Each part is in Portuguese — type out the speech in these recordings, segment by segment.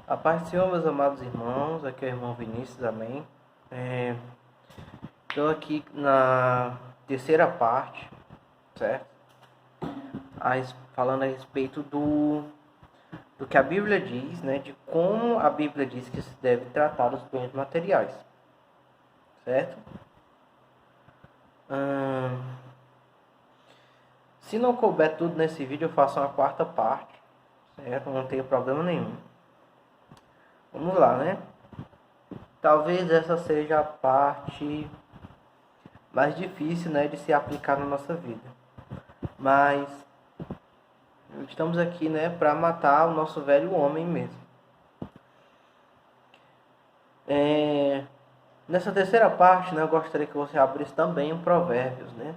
A paz do Senhor, meus amados irmãos, aqui é o irmão Vinícius, amém. Estou aqui na terceira parte, certo? Falando a respeito do que a Bíblia diz, né? De como a Bíblia diz que se deve tratar os bens materiais, certo? Se não couber tudo nesse vídeo, eu faço uma quarta parte, certo? Não tenho problema nenhum. Vamos lá, né? Talvez essa seja a parte mais difícil, né, de se aplicar na nossa vida. Mas estamos aqui, né, para matar o nosso velho homem mesmo. Nessa terceira parte, né, eu gostaria que você abrisse também em Provérbios, né?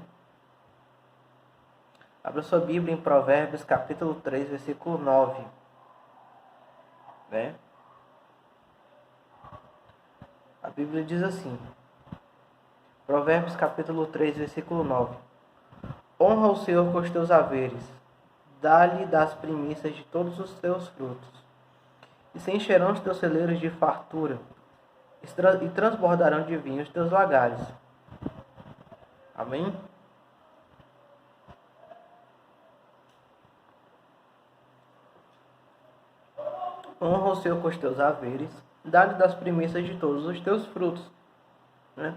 Abra sua Bíblia em Provérbios, capítulo 3, versículo 9, né? A Bíblia diz assim, Provérbios capítulo 3, versículo 9. Honra o Senhor com os teus haveres, dá-lhe das primícias de todos os teus frutos, e se encherão os teus celeiros de fartura, e transbordarão de vinho os teus lagares. Amém? Honra o Senhor com os teus haveres, dá-lhe das primícias de todos os teus frutos. Né?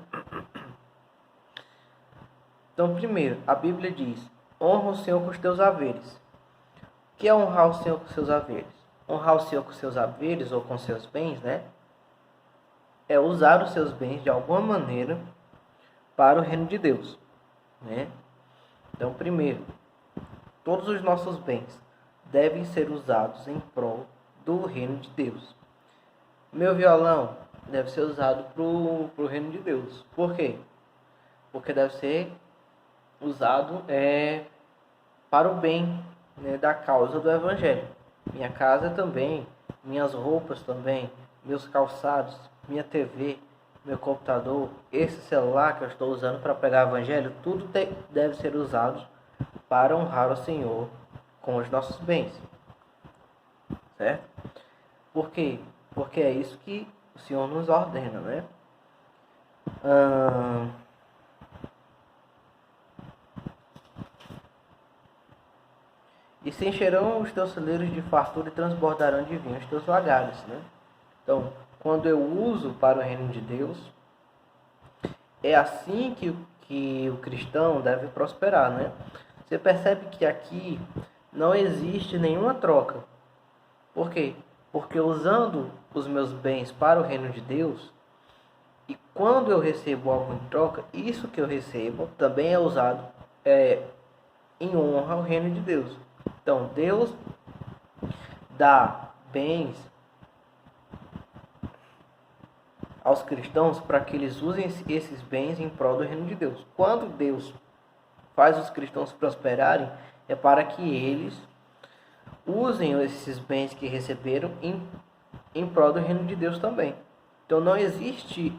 Então, primeiro, a Bíblia diz, honra o Senhor com os teus haveres. O que é honrar o Senhor com seus haveres? Honrar o Senhor com seus haveres ou com seus bens, né? É usar os seus bens de alguma maneira para o reino de Deus, né? Então, primeiro, todos os nossos bens devem ser usados em prol do reino de Deus. Meu violão deve ser usado para o reino de Deus. Por quê? Porque deve ser usado para o bem, né, da causa do Evangelho. Minha casa também, minhas roupas também, meus calçados, minha TV, meu computador, esse celular que eu estou usando para pregar o Evangelho, tudo deve ser usado para honrar o Senhor com os nossos bens. Certo? Por quê? Porque é isso que o Senhor nos ordena, né? E se encherão os teus celeiros de fartura e transbordarão de vinho os teus lagares, né? Então, quando eu uso para o reino de Deus, é assim que o cristão deve prosperar, né? Você percebe que aqui não existe nenhuma troca. Por quê? Porque usando os meus bens para o reino de Deus, e quando eu recebo algo em troca, isso que eu recebo também é usado em honra ao reino de Deus. Então, Deus dá bens aos cristãos para que eles usem esses bens em prol do reino de Deus. Quando Deus faz os cristãos prosperarem, é para que eles usem esses bens que receberam em prol do reino de Deus também. Então não existe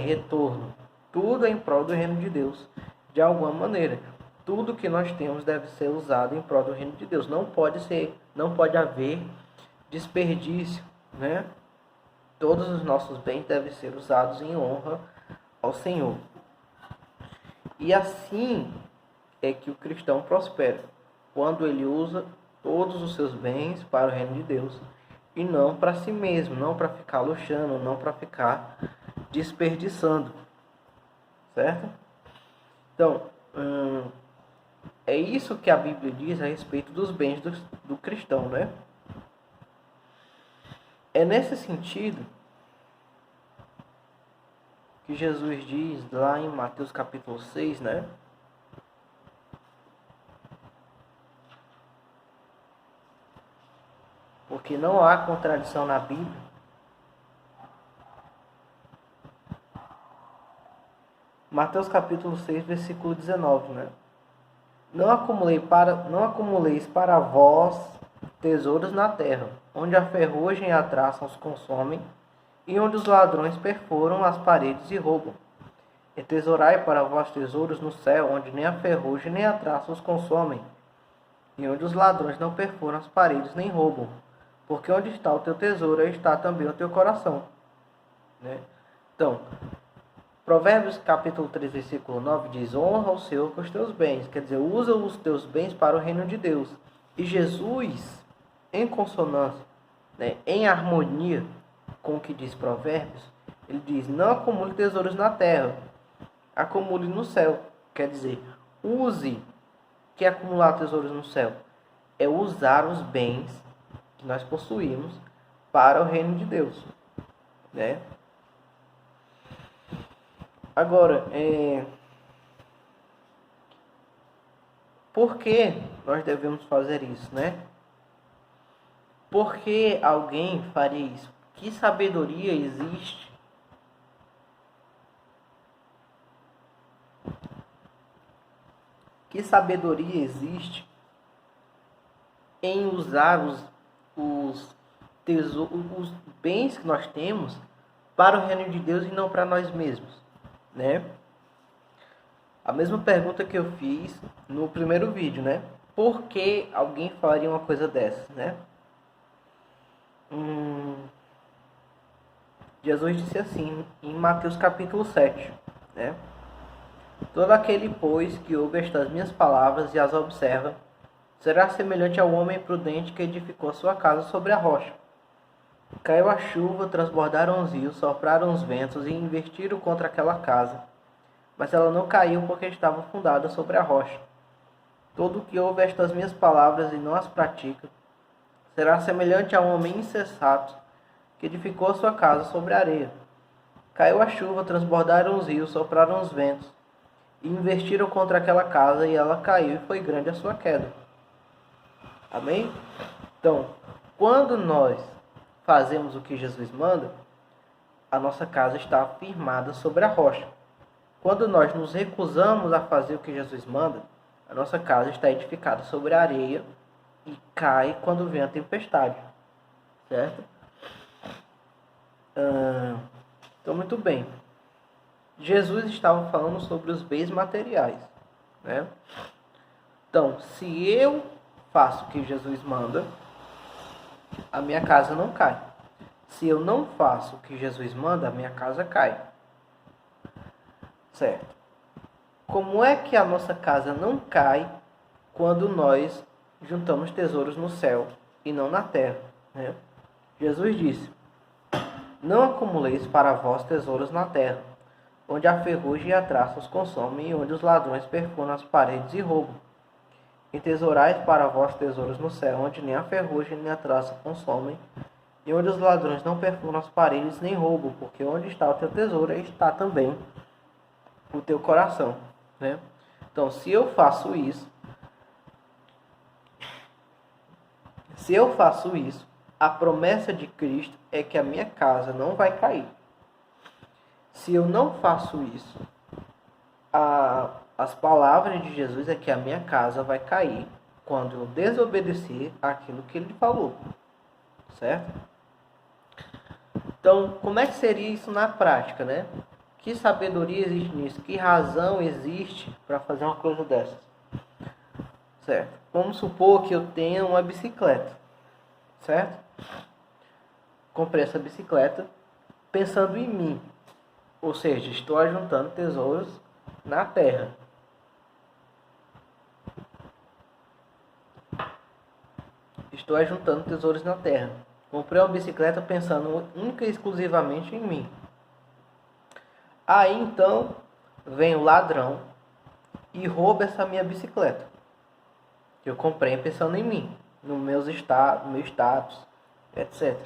retorno. Tudo é em prol do reino de Deus, de alguma maneira. Tudo que nós temos deve ser usado em prol do reino de Deus. Não pode haver desperdício, né? Todos os nossos bens devem ser usados em honra ao Senhor. E assim é que o cristão prospera, quando ele usa todos os seus bens para o reino de Deus e não para si mesmo, não para ficar luxando, não para ficar desperdiçando, certo? Então, é isso que a Bíblia diz a respeito dos bens do cristão, né? É nesse sentido que Jesus diz lá em Mateus capítulo 6, né? Porque não há contradição na Bíblia. Mateus capítulo 6, versículo 19, né? Não acumuleis para vós tesouros na terra, onde a ferrugem e a traça os consomem, e onde os ladrões perfuram as paredes e roubam. Entesourai para vós tesouros no céu, onde nem a ferrugem nem a traça os consomem, e onde os ladrões não perfuram as paredes nem roubam. porque onde está o teu tesouro, aí está também o teu coração, né? Então, Provérbios capítulo 3, versículo 9 diz: honra o Senhor com os teus bens, quer dizer, usa os teus bens para o reino de Deus. E Jesus, em consonância, né, em harmonia com o que diz Provérbios, ele diz: não acumule tesouros na terra, acumule no céu. Quer dizer, use, que é acumular tesouros no céu? É usar os bens que nós possuímos para o reino de Deus, né? Agora, por que nós devemos fazer isso, né? Por que alguém faria isso? Que sabedoria existe em usar os bens que nós temos para o reino de Deus e não para nós mesmos, né? A mesma pergunta que eu fiz no primeiro vídeo, né? Por que alguém faria uma coisa dessas, né? Jesus disse assim em Mateus capítulo 7, né? Todo aquele, pois, que ouve estas minhas palavras e as observa, será semelhante ao homem prudente que edificou a sua casa sobre a rocha. Caiu a chuva, transbordaram os rios, sopraram os ventos e investiram contra aquela casa. Mas ela não caiu porque estava fundada sobre a rocha. Todo o que ouve estas minhas palavras e não as pratica, será semelhante a um homem insensato que edificou a sua casa sobre a areia. Caiu a chuva, transbordaram os rios, sopraram os ventos e investiram contra aquela casa, e ela caiu, e foi grande a sua queda. Amém? Então, quando nós fazemos o que Jesus manda, a nossa casa está firmada sobre a rocha. Quando nós nos recusamos a fazer o que Jesus manda, a nossa casa está edificada sobre a areia e cai quando vem a tempestade. Certo? Então, muito bem. Jesus estava falando sobre os bens materiais, né? Então, se eu faço o que Jesus manda, a minha casa não cai. Se eu não faço o que Jesus manda, a minha casa cai. Certo? Como é que a nossa casa não cai quando nós juntamos tesouros no céu e não na terra, né? Jesus disse: não acumuleis para vós tesouros na terra, onde a ferrugem e a traça os consomem, e onde os ladrões perfumam as paredes e roubam. Entesourais para vós tesouros no céu, onde nem a ferrugem nem a traça consomem, e onde os ladrões não perfumam as paredes nem roubam, porque onde está o teu tesouro, aí está também o teu coração, né? Então, se eu faço isso, a promessa de Cristo é que a minha casa não vai cair. Se eu não faço isso, as palavras de Jesus é que a minha casa vai cair quando eu desobedecer aquilo que ele falou. Certo? Então, como é que seria isso na prática, né? Que sabedoria existe nisso? Que razão existe para fazer uma coisa dessas? Certo? Vamos supor que eu tenha uma bicicleta. Certo? Comprei essa bicicleta pensando em mim. Ou seja, estou ajuntando tesouros na terra. Estou ajuntando tesouros na terra. Comprei uma bicicleta pensando única e exclusivamente em mim. Aí então vem o ladrão e rouba essa minha bicicleta. Eu comprei pensando em mim, no meu status, etc.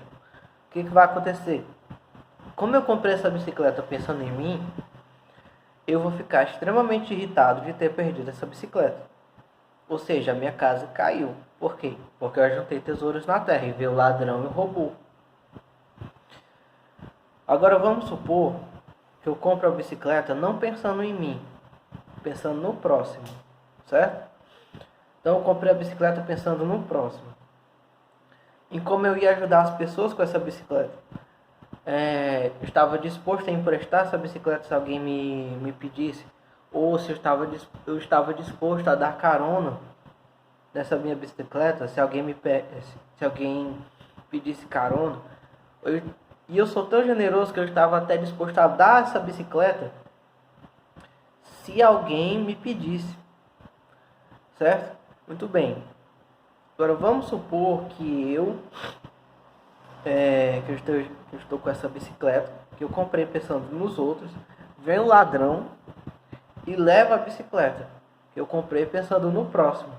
O que vai acontecer? Como eu comprei essa bicicleta pensando em mim, eu vou ficar extremamente irritado de ter perdido essa bicicleta. Ou seja, a minha casa caiu. Por quê? Porque eu ajuntei tesouros na terra e veio o ladrão e roubou. Agora vamos supor que eu compro a bicicleta não pensando em mim, pensando no próximo, certo? Então eu comprei a bicicleta pensando no próximo. Em como eu ia ajudar as pessoas com essa bicicleta. Estava disposto a emprestar essa bicicleta se alguém me pedisse, ou se eu estava disposto a dar carona nessa minha bicicleta se alguém pedisse carona, e eu sou tão generoso que eu estava até disposto a dar essa bicicleta se alguém me pedisse, certo? Muito bem. Agora vamos supor que eu estou com essa bicicleta que eu comprei pensando nos outros, vem um ladrão e leva a bicicleta que eu comprei pensando no próximo.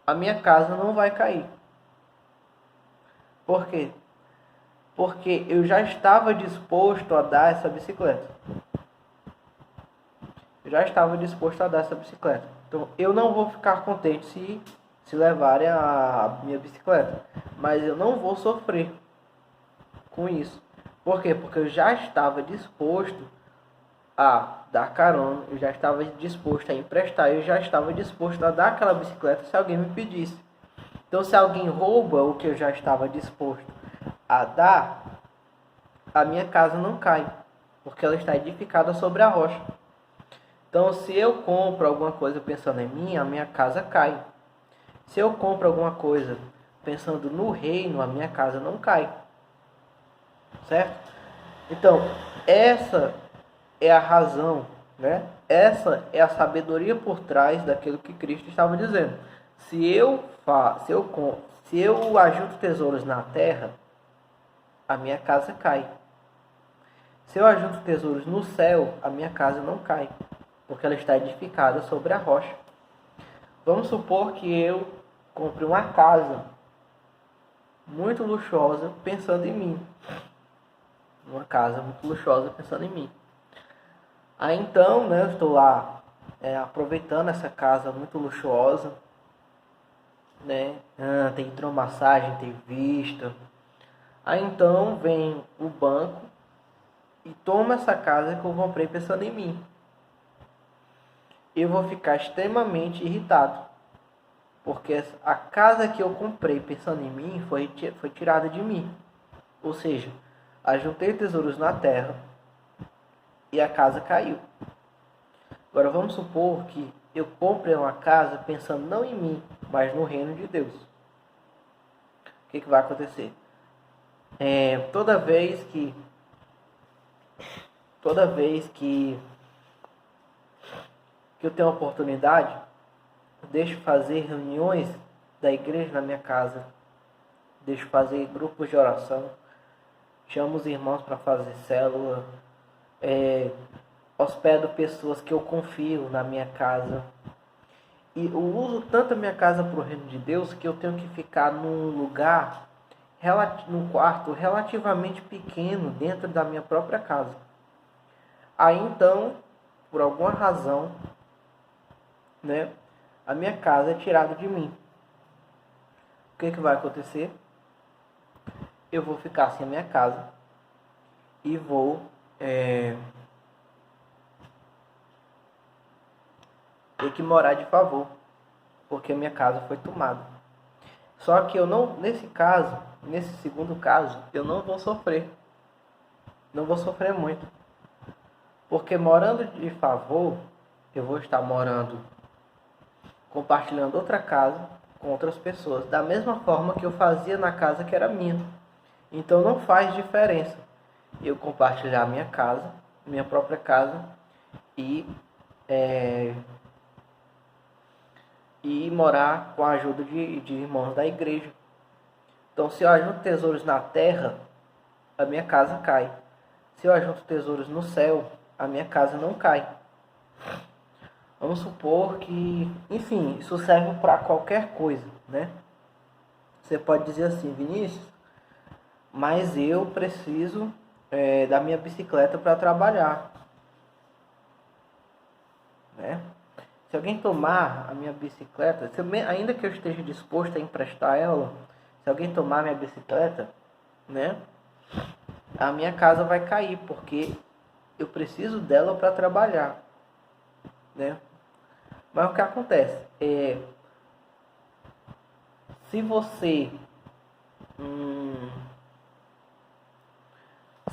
A minha casa não vai cair. Por quê? Porque eu já estava disposto a dar essa bicicleta. Então eu não vou ficar contente se levarem a minha bicicleta. Mas eu não vou sofrer com isso. Por quê? Porque eu já estava disposto a dar carona, eu já estava disposto a emprestar, eu já estava disposto a dar aquela bicicleta se alguém me pedisse. Então se alguém rouba o que eu já estava disposto a dar, a minha casa não cai, porque ela está edificada sobre a rocha. Então se eu compro alguma coisa pensando em mim, a minha casa cai. Se eu compro alguma coisa pensando no reino, a minha casa não cai. Certo? Então, essa é a razão, né? Essa é a sabedoria por trás daquilo que Cristo estava dizendo. Se eu ajunto tesouros na terra, a minha casa cai. Se eu ajunto tesouros no céu, a minha casa não cai, porque ela está edificada sobre a rocha. Vamos supor que eu compre uma casa muito luxuosa pensando em mim. Uma casa muito luxuosa pensando em mim. Aí então, né, eu estou lá aproveitando essa casa muito luxuosa, né? Tem hidromassagem, tem vista. Aí então vem o banco e toma essa casa que eu comprei pensando em mim. Eu vou ficar extremamente irritado, porque a casa que eu comprei pensando em mim foi tirada de mim. Ou seja, ajuntei tesouros na terra e a casa caiu. Agora vamos supor que eu compre uma casa pensando não em mim, mas no reino de Deus. O que vai acontecer? Toda vez que eu tenho a oportunidade, eu deixo fazer reuniões da igreja na minha casa, deixo fazer grupos de oração, chamo os irmãos para fazer célula, hospedo pessoas que eu confio na minha casa. E eu uso tanto a minha casa para o reino de Deus que eu tenho que ficar num quarto relativamente pequeno dentro da minha própria casa. Aí então, por alguma razão, né, a minha casa é tirada de mim. O que vai acontecer? Eu vou ficar sem a minha casa e vou ter que morar de favor, porque a minha casa foi tomada. Só que eu não, nesse segundo caso, eu não vou sofrer. Não vou sofrer muito. Porque morando de favor, eu vou estar compartilhando outra casa com outras pessoas, da mesma forma que eu fazia na casa que era minha. Então não faz diferença eu compartilhar minha casa, minha própria casa, e morar com a ajuda de irmãos da igreja. Então, se eu ajunto tesouros na terra, a minha casa cai. Se eu ajunto tesouros no céu, a minha casa não cai. Vamos supor que, enfim, isso serve para qualquer coisa, né? Você pode dizer assim: Vinícius, mas eu preciso da minha bicicleta para trabalhar, né? Se alguém tomar a minha bicicleta, ainda que eu esteja disposto a emprestar ela, se alguém tomar a minha bicicleta, né, a minha casa vai cair, porque eu preciso dela para trabalhar, né? Mas o que acontece? Se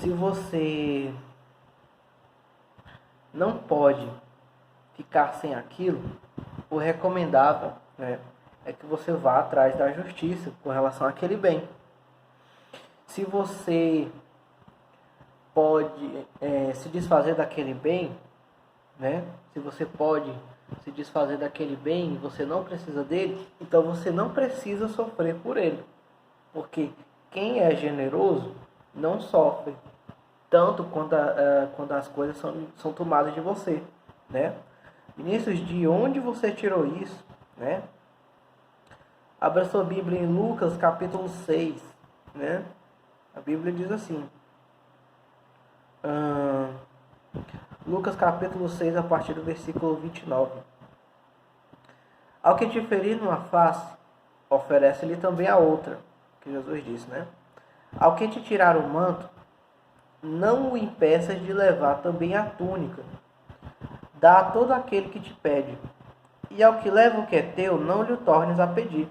você não pode ficar sem aquilo, o recomendável, né, é que você vá atrás da justiça com relação àquele bem. se você pode se desfazer daquele bem, né? Se você pode se desfazer daquele bem e você não precisa dele, então você não precisa sofrer por ele. Porque quem é generoso não sofre tanto quando as coisas são tomadas de você, né? Vinícius, de onde você tirou isso, né? Abra sua Bíblia em Lucas capítulo 6, né? A Bíblia diz assim, Lucas capítulo 6, a partir do versículo 29. Ao que te ferir numa face, oferece-lhe também a outra, que Jesus disse, né? Ao que te tirar o manto, não o impeças de levar também a túnica. Dá a todo aquele que te pede, e ao que leva o que é teu, não lhe tornes a pedir.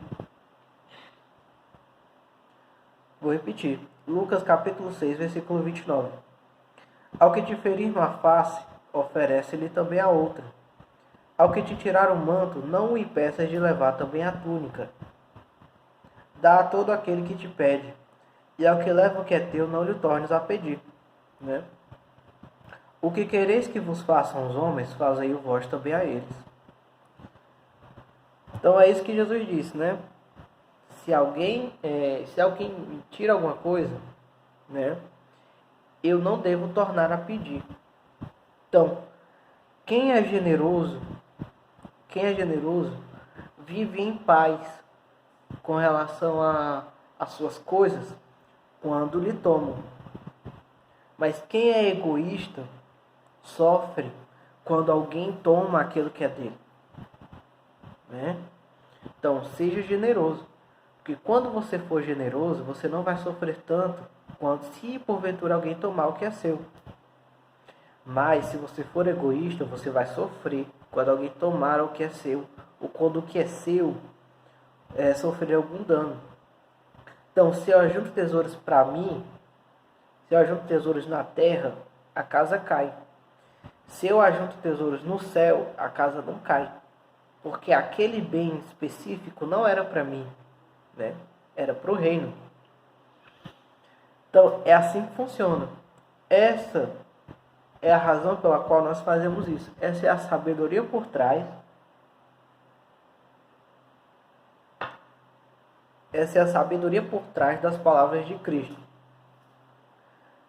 Vou repetir. Lucas capítulo 6, versículo 29. Ao que te ferir numa face, oferece-lhe também a outra. Ao que te tirar o manto, não o impeças de levar também a túnica. Dá a todo aquele que te pede, e ao que leva o que é teu, não lhe tornes a pedir. Né? O que quereis que vos façam os homens, fazei-o vós também a eles. Então é isso que Jesus disse, né? Se alguém me tira alguma coisa, né? Eu não devo tornar a pedir. Então, quem é generoso, vive em paz com relação às suas coisas quando lhe tomam. Mas quem é egoísta sofre quando alguém toma aquilo que é dele, né? Então, seja generoso, porque quando você for generoso, você não vai sofrer tanto quanto se porventura alguém tomar o que é seu. Mas se você for egoísta, você vai sofrer quando alguém tomar o que é seu, ou quando o que é seu sofrer algum dano. Então, se eu ajunto tesouros para mim, se eu ajunto tesouros na terra, a casa cai. Se eu ajunto tesouros no céu, a casa não cai. Porque aquele bem específico não era para mim, né? Era para o reino. Então, é assim que funciona. Essa é a razão pela qual nós fazemos isso. Essa é a sabedoria por trás. Essa é a sabedoria por trás das palavras de Cristo.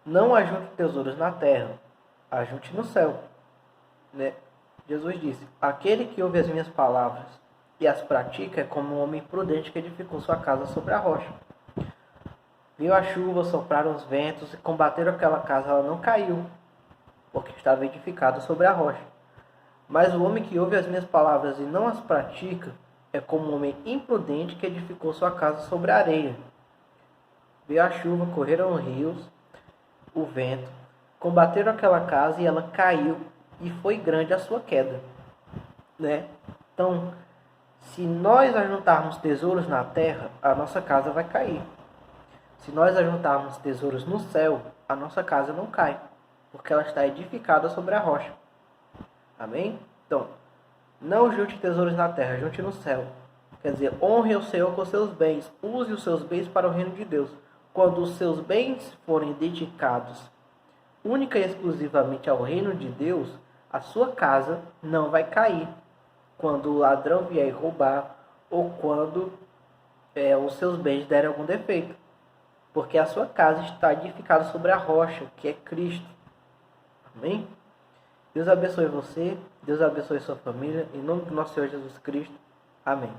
Não ajunte tesouros na terra, ajunte no céu. Né? Jesus disse, aquele que ouve as minhas palavras e as pratica é como um homem prudente que edificou sua casa sobre a rocha. Viu a chuva, sopraram os ventos e combateram aquela casa, ela não caiu, porque estava edificada sobre a rocha. Mas o homem que ouve as minhas palavras e não as pratica é como um homem imprudente que edificou sua casa sobre a areia. Veio a chuva, correram os rios, o vento, combateram aquela casa e ela caiu, e foi grande a sua queda. Né? Então, se nós ajuntarmos tesouros na terra, a nossa casa vai cair. Se nós ajuntarmos tesouros no céu, a nossa casa não cai, porque ela está edificada sobre a rocha. Amém? Então, não junte tesouros na terra, junte no céu. Quer dizer, honre o Senhor com seus bens, use os seus bens para o reino de Deus. Quando os seus bens forem dedicados única e exclusivamente ao reino de Deus, a sua casa não vai cair quando o ladrão vier roubar ou quando os seus bens derem algum defeito. Porque a sua casa está edificada sobre a rocha, que é Cristo. Amém? Deus abençoe você, Deus abençoe sua família, em nome do nosso Senhor Jesus Cristo. Amém.